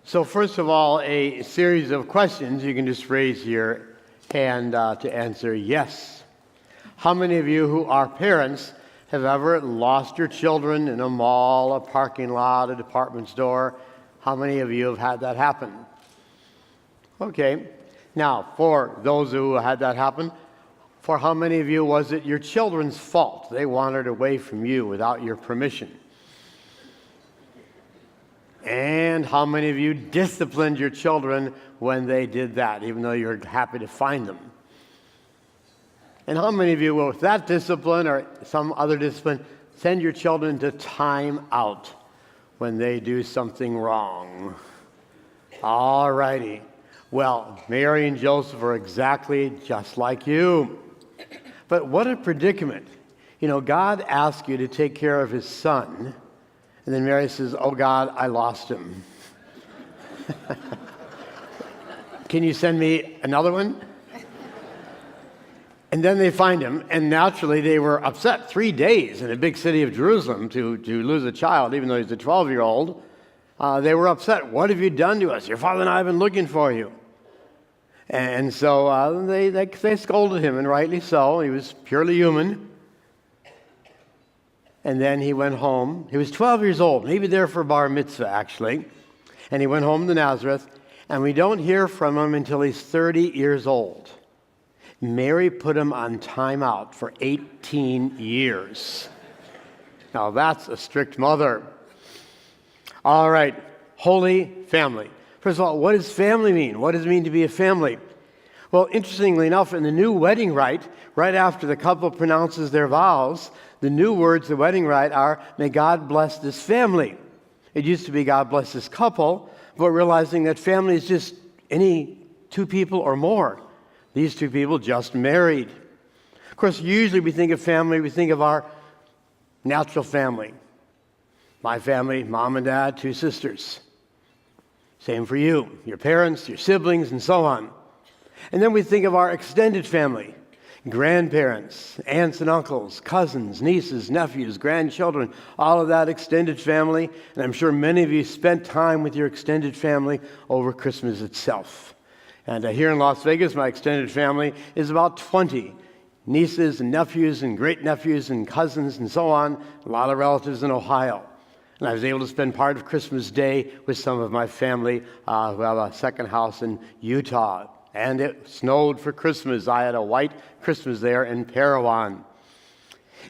So first of all, a series of questions. You can just raise your hand to answer yes. How many of you who are parents have ever lost your children in a mall, a parking lot, a department store? How many of you have had that happen? Okay. Now, for those who had that happen, for how many of you was it your children's fault? They wandered away from you without your permission. And how many of you disciplined your children when they did that, even though you're happy to find them? And how many of you will, with that discipline or some other discipline, send your children to time out when they do something wrong? All righty. Well, Mary and Joseph are exactly just like you. But what a predicament. You know, God asked you to take care of his son, and then Mary says, "Oh God, I lost him." Can you send me another one? And then they find him, and naturally they were upset. 3 days in a big city of Jerusalem to lose a child, even though he's a 12-year-old. They were upset. "What have you done to us? Your father and I have been looking for you." And so they scolded him, and rightly so. He was purely human. And then he went home. He was 12 years old, maybe there for bar mitzvah, actually. And he went home to Nazareth, and we don't hear from him until he's 30 years old. Mary put him on timeout for 18 years. Now that's a strict mother. All right, Holy Family. First of all, what does family mean? What does it mean to be a family? Well, interestingly enough, in the new wedding rite, right after the couple pronounces their vows, the new words, the wedding rite, are, "May God bless this family." It used to be, "God bless this couple," but realizing that family is just any two people or more. These two people just married. Of course, usually we think of family, we think of our natural family. My family, mom and dad, 2 sisters. Same for you, your parents, your siblings, and so on. And then we think of our extended family, grandparents, aunts and uncles, cousins, nieces, nephews, grandchildren, all of that extended family. And I'm sure many of you spent time with your extended family over Christmas itself. And here in Las Vegas, my extended family is about 20 nieces and nephews and great-nephews and cousins and so on, a lot of relatives in Ohio. And I was able to spend part of Christmas Day with some of my family who have a second house in Utah. And it snowed for Christmas. I had a white Christmas there in Parowan.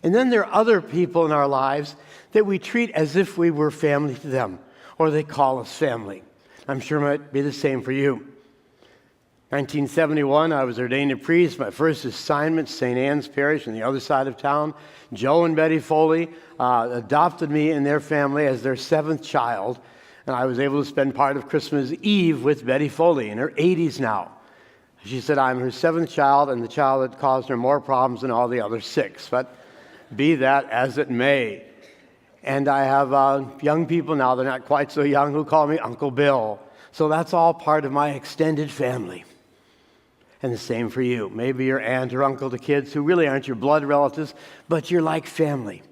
And then there are other people in our lives that we treat as if we were family to them, or they call us family. I'm sure it might be the same for you. 1971, I was ordained a priest. My first assignment, St. Anne's Parish on the other side of town. Joe and Betty Foley adopted me in their family as their 7th child, and I was able to spend part of Christmas Eve with Betty Foley in her 80s now. She said I'm her 7th child and the child that caused her more problems than all the other 6, but be that as it may. And I have young people now, they're not quite so young, who call me Uncle Bill. So that's all part of my extended family. And the same for you. Maybe your aunt or uncle to kids who really aren't your blood relatives, but you're like family.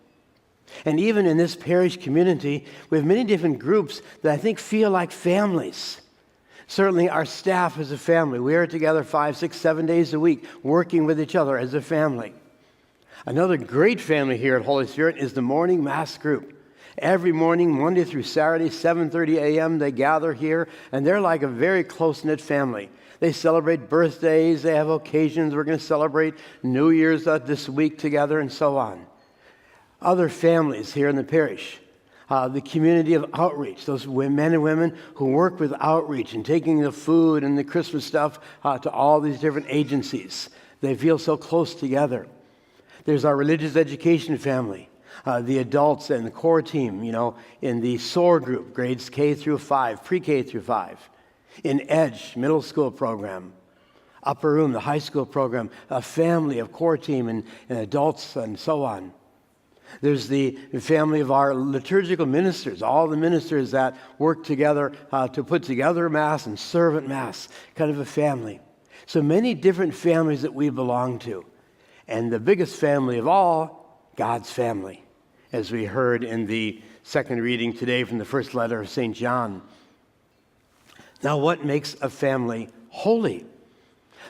And even in this parish community, we have many different groups that I think feel like families. Certainly our staff is a family. We are together 5, 6, 7 days a week, working with each other as a family. Another great family here at Holy Spirit is the morning mass group. Every morning, Monday through Saturday, 7:30 a.m., they gather here, and they're like a very close-knit family. They celebrate birthdays, they have occasions. We're going to celebrate New Year's this week together, and so on. Other families here in the parish, the community of outreach, those men and women who work with outreach and taking the food and the Christmas stuff to all these different agencies. They feel so close together. There's our religious education family. The adults and the core team, in the SOAR group, grades K through 5, pre-K through 5. In EDGE, middle school program. Upper Room, the high school program. A family of core team and adults and so on. There's the family of our liturgical ministers, all the ministers that work together to put together Mass and serve at Mass, kind of a family. So many different families that we belong to. And the biggest family of all, God's family, as we heard in the second reading today from the first letter of St. John. Now, what makes a family holy?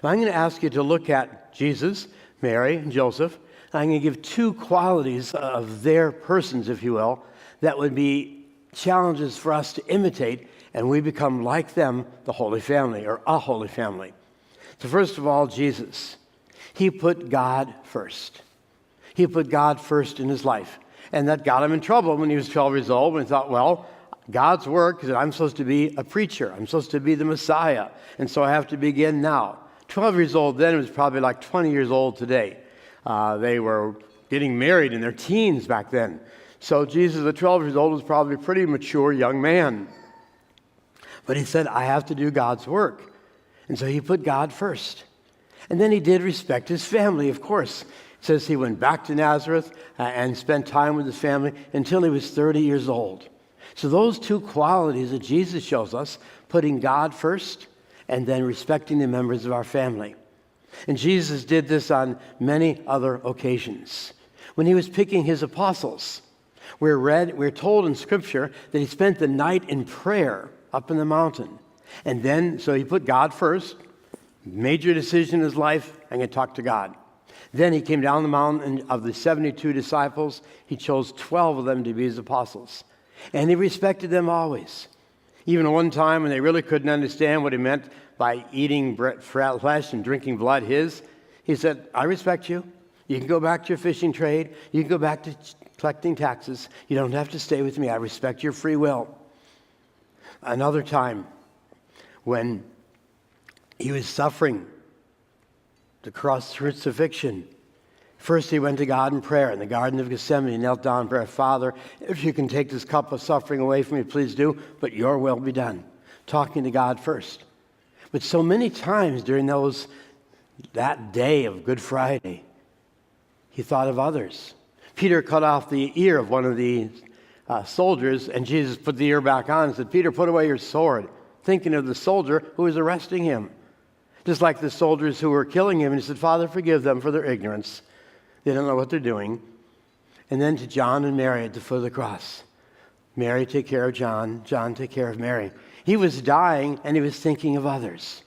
I'm going to ask you to look at Jesus, Mary, and Joseph. I'm going to give two qualities of their persons, if you will, that would be challenges for us to imitate, and we become like them, the Holy Family, or a Holy Family. So first of all, Jesus. He put God first. He put God first in his life. And that got him in trouble when he was 12 years old, when he thought, well, God's work is that I'm supposed to be a preacher. I'm supposed to be the Messiah. And so I have to begin now. 12 years old then was probably like 20 years old today. They were getting married in their teens back then. So Jesus at 12 years old was probably a pretty mature young man. But he said, I have to do God's work. And so he put God first. And then he did respect his family, of course. It says he went back to Nazareth and spent time with his family until he was 30 years old. So those two qualities that Jesus shows us, putting God first and then respecting the members of our family. And Jesus did this on many other occasions. When he was picking his apostles, we're told in Scripture that he spent the night in prayer up in the mountain. And then, so he put God first, major decision in his life, I'm going to talk to God. Then he came down the mountain, and of the 72 disciples, he chose 12 of them to be his apostles. And he respected them always. Even one time when they really couldn't understand what he meant by eating flesh and drinking blood, he said, I respect you. You can go back to your fishing trade. You can go back to collecting taxes. You don't have to stay with me. I respect your free will. Another time when he was suffering the crucifixion, first he went to God in prayer in the Garden of Gethsemane. He knelt down and prayed, Father, if you can take this cup of suffering away from me, please do, but your will be done. Talking to God first. But so many times during that day of Good Friday, he thought of others. Peter cut off the ear of one of the soldiers, and Jesus put the ear back on and said, Peter, put away your sword, thinking of the soldier who was arresting him. Just like the soldiers who were killing him. And he said, Father, forgive them for their ignorance. They don't know what they're doing. And then to John and Mary at the foot of the cross. Mary, take care of John. John, take care of Mary. He was dying, and he was thinking of others.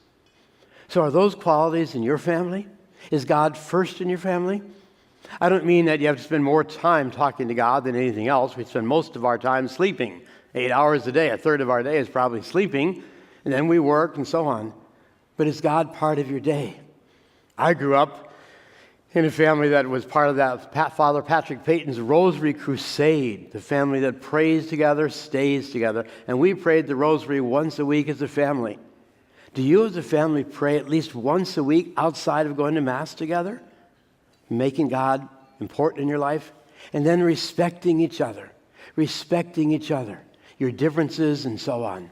So are those qualities in your family? Is God first in your family? I don't mean that you have to spend more time talking to God than anything else. We spend most of our time sleeping. 8 hours a day. A third of our day is probably sleeping. And then we work and so on. But is God part of your day? I grew up in a family that was part of that Father Patrick Peyton's Rosary Crusade, the family that prays together, stays together. And we prayed the Rosary once a week as a family. Do you as a family pray at least once a week outside of going to Mass together? Making God important in your life? And then respecting each other, your differences and so on.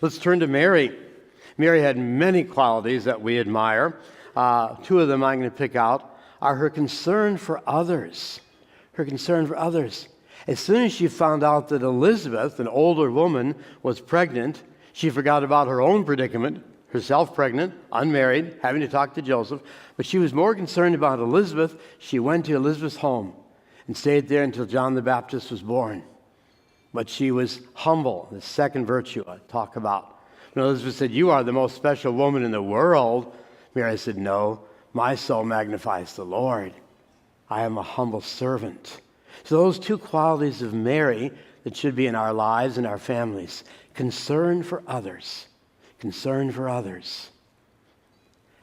Let's turn to Mary. Mary had many qualities that we admire. Two of them I'm going to pick out are her concern for others. As soon as she found out that Elizabeth, an older woman, was pregnant, she forgot about her own predicament, herself pregnant, unmarried, having to talk to Joseph. But she was more concerned about Elizabeth. She went to Elizabeth's home and stayed there until John the Baptist was born. But she was humble, the second virtue I talk about. And Elizabeth said, you are the most special woman in the world. Mary said, no, my soul magnifies the Lord. I am a humble servant. So those two qualities of Mary that should be in our lives and our families. Concern for others.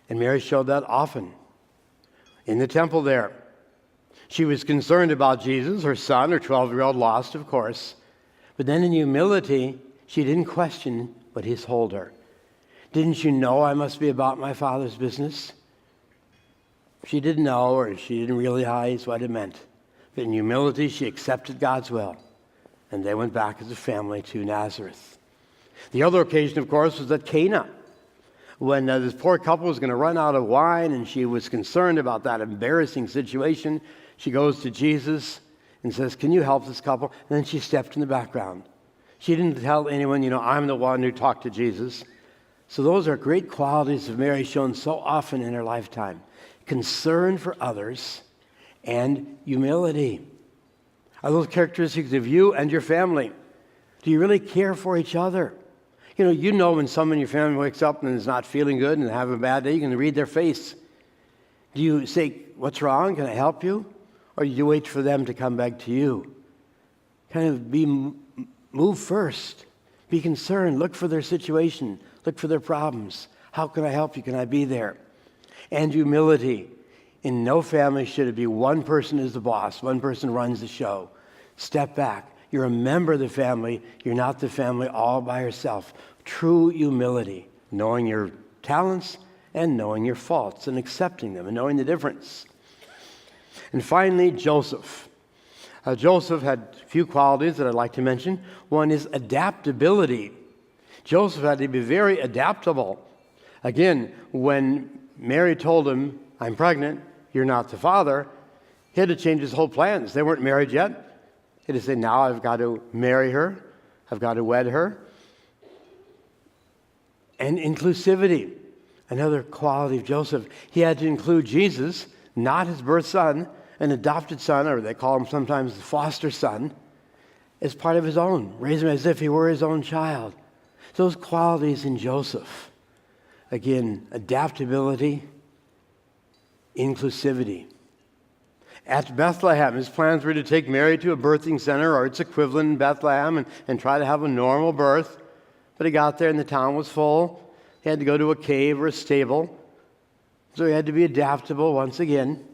And Mary showed that often. In the temple there, she was concerned about Jesus, her son, her 12-year-old lost, of course. But then in humility, she didn't question what he told her. Didn't you know I must be about my Father's business? She didn't know, or she didn't realize what it meant. But in humility, she accepted God's will. And they went back as a family to Nazareth. The other occasion, of course, was at Cana, when this poor couple was going to run out of wine, and she was concerned about that embarrassing situation. She goes to Jesus and says, can you help this couple? And then she stepped in the background. She didn't tell anyone, I'm the one who talked to Jesus. So those are great qualities of Mary shown so often in her lifetime. Concern for others and humility. Are those characteristics of you and your family? Do you really care for each other? You know when someone in your family wakes up and is not feeling good and having a bad day, you can read their face. Do you say, what's wrong? Can I help you? Or do you wait for them to come back to you? Kind of move first. Be concerned. Look for their situation. Look for their problems. How can I help you? Can I be there? And humility. In no family should it be one person is the boss, one person runs the show. Step back. You're a member of the family. You're not the family all by yourself. True humility, knowing your talents and knowing your faults and accepting them and knowing the difference. And finally, Joseph. Joseph had a few qualities that I'd like to mention. One is adaptability. Joseph had to be very adaptable. Again, when Mary told him, I'm pregnant, you're not the father, he had to change his whole plans. They weren't married yet. He had to say, now I've got to marry her. I've got to wed her. And inclusivity, another quality of Joseph. He had to include Jesus, not his birth son, an adopted son, or they call him sometimes the foster son, as part of his own. Raise him as if he were his own child. Those qualities in Joseph. Again, adaptability, inclusivity. At Bethlehem, his plans were to take Mary to a birthing center or its equivalent in Bethlehem and try to have a normal birth. But he got there and the town was full. He had to go to a cave or a stable. So he had to be adaptable once again.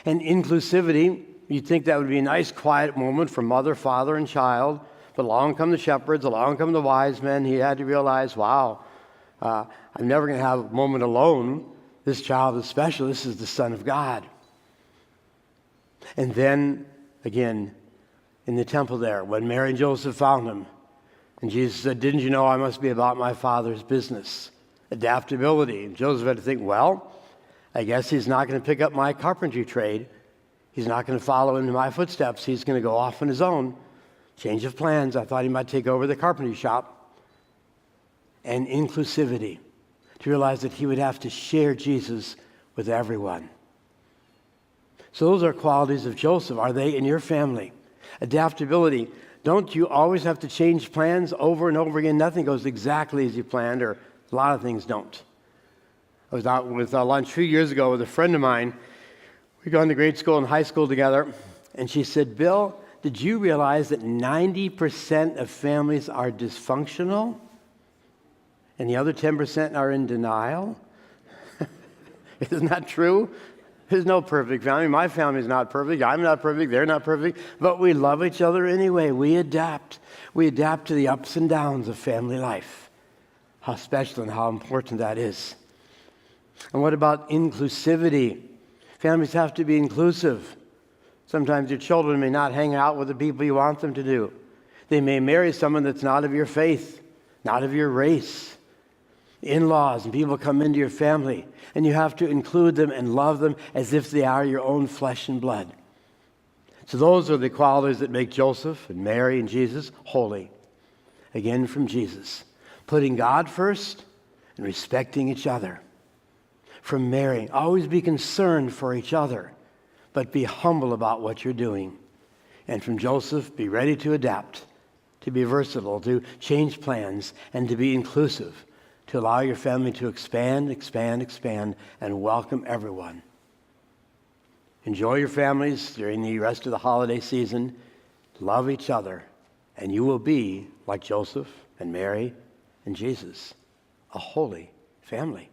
And inclusivity, you'd think that would be a nice quiet moment for mother, father, and child. But along come the shepherds, along come the wise men. He had to realize, wow, I'm never going to have a moment alone. This child is special. This is the Son of God. And then, again, in the temple there, when Mary and Joseph found him, and Jesus said, didn't you know I must be about my Father's business? Adaptability. And Joseph had to think, well, I guess he's not going to pick up my carpentry trade. He's not going to follow into my footsteps. He's going to go off on his own. Change of plans. I thought he might take over the carpentry shop. And inclusivity. To realize that he would have to share Jesus with everyone. So those are qualities of Joseph. Are they in your family? Adaptability. Don't you always have to change plans over and over again? Nothing goes exactly as you planned, or a lot of things don't. I was out with lunch a few years ago with a friend of mine. We'd gone to grade school and high school together, and she said, Bill, did you realize that 90% of families are dysfunctional? And the other 10% are in denial? Isn't that true? There's no perfect family. My family's not perfect. I'm not perfect. They're not perfect. But we love each other anyway. We adapt. We adapt to the ups and downs of family life. How special and how important that is. And what about inclusivity? Families have to be inclusive. Sometimes your children may not hang out with the people you want them to do. They may marry someone that's not of your faith, not of your race. In-laws and people come into your family, and you have to include them and love them as if they are your own flesh and blood. So those are the qualities that make Joseph and Mary and Jesus holy. Again, from Jesus. Putting God first and respecting each other. From Mary, always be concerned for each other, but be humble about what you're doing. And from Joseph, be ready to adapt, to be versatile, to change plans, and to be inclusive. To allow your family to expand, and welcome everyone. Enjoy your families during the rest of the holiday season. Love each other, and you will be like Joseph and Mary and Jesus, a holy family.